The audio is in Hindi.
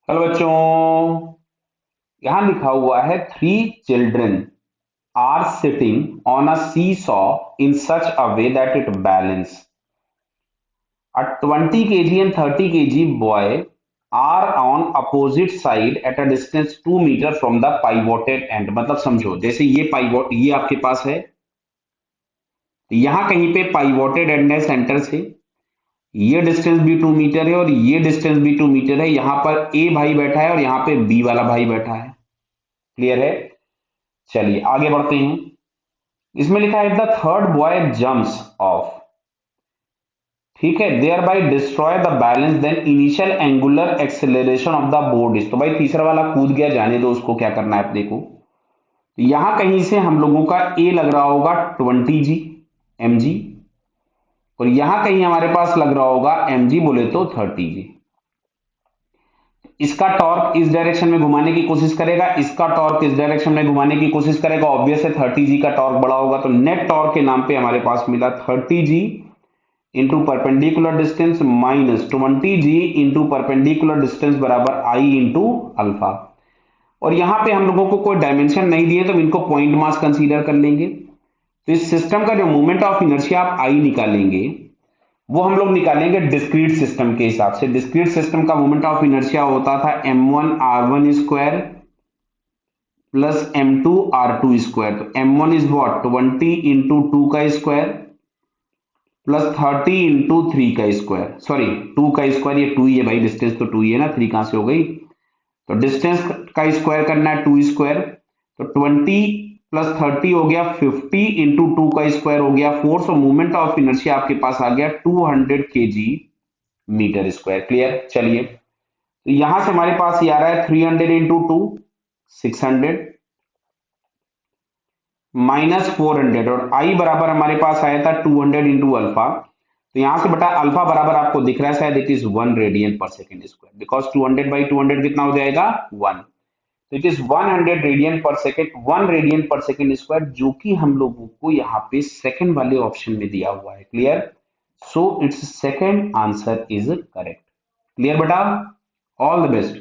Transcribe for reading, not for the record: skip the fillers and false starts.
हेलो बच्चों, यहां लिखा हुआ है 3 children are sitting on a seesaw in such a way that it balance a 20 kg and 30 kg boy are on opposite side at a distance 2 meter from the pivoted end। मतलब समझो, जैसे ये पाइवोट ये आपके पास है, यहां कहीं पे पाइवोटेड एंड है सेंटर से। ये डिस्टेंस भी 2 मीटर है और ये डिस्टेंस भी 2 मीटर है। यहां पर ए भाई बैठा है और यहां पे बी वाला भाई बैठा है। क्लियर है? चलिए आगे बढ़ते हैं। इसमें लिखा है the third boy jumps off, ठीक है, thereby destroy the balance then initial angular acceleration of the board is. तो भाई तीसरा वाला कूद गया, जाने दो, उसको क्या करना है अपने को। यहां कहीं से हम लोगों का ए लग रहा होगा 20 g mg, और यहां कहीं हमारे पास लग रहा होगा mg बोले तो 30 g। इसका टॉर्क इस डायरेक्शन में घुमाने की कोशिश करेगा, इसका टॉर्क इस डायरेक्शन में घुमाने की कोशिश करेगा। ऑब्वियस है 30 g का टॉर्क बड़ा होगा, तो नेट टॉर्क के नाम पे हमारे पास मिला 30 g into perpendicular distance minus 20 g into perpendicular distance बराबर आई इंटू अल्फा। और यहां पे हम लोगों को कोई डायमेंशन नहीं दिए तो इनको पॉइंट मास कंसीडर कर लेंगे। तो इस सिस्टम का जो मोमेंट ऑफ इनर्शिया आप आई निकालेंगे, वो हम लोग निकालेंगे डिस्क्रीट सिस्टम के हिसाब से। डिस्क्रीट सिस्टम का मोमेंट ऑफ इनर्शिया होता था m1r1 square plus m2r2 square. तो m1 इज वॉट 20 इंटू 2 का स्क्वायर प्लस 30 इंटू 3 का स्क्वायर, सॉरी 2 का स्क्वायर, ये 2 ही है भाई, डिस्टेंस तो 2 ही है ना, 3 कहां से हो गई। तो डिस्टेंस का स्क्वायर करना है 2 स्क्वायर, तो 20 प्लस 30 हो गया 50 इंटू 2 का स्क्वायर हो गया 4। सो मूवमेंट ऑफ इनर्शिया आपके पास आ गया 200 kg मीटर स्क्वायर। क्लियर? चलिए, तो यहां से हमारे पास ये आ रहा है 300 इंटू 2 600 माइनस 400, और आई बराबर हमारे पास आया था 200 इंटू अल्फा। तो यहां से बटा अल्फा बराबर आपको दिख रहा है शायद, इट इज 1 रेडियन पर सेकेंड स्क्वायर, बिकॉज 200/200 कितना हो जाएगा 1। तो इट इज 100 रेडियन पर सेकेंड, 1 रेडियन पर सेकेंड स्क्वायर, जो कि हम लोगों को यहाँ पे सेकंड वाले ऑप्शन में दिया हुआ है। Clear? So it's second answer is correct. Clear बेटा? All the best.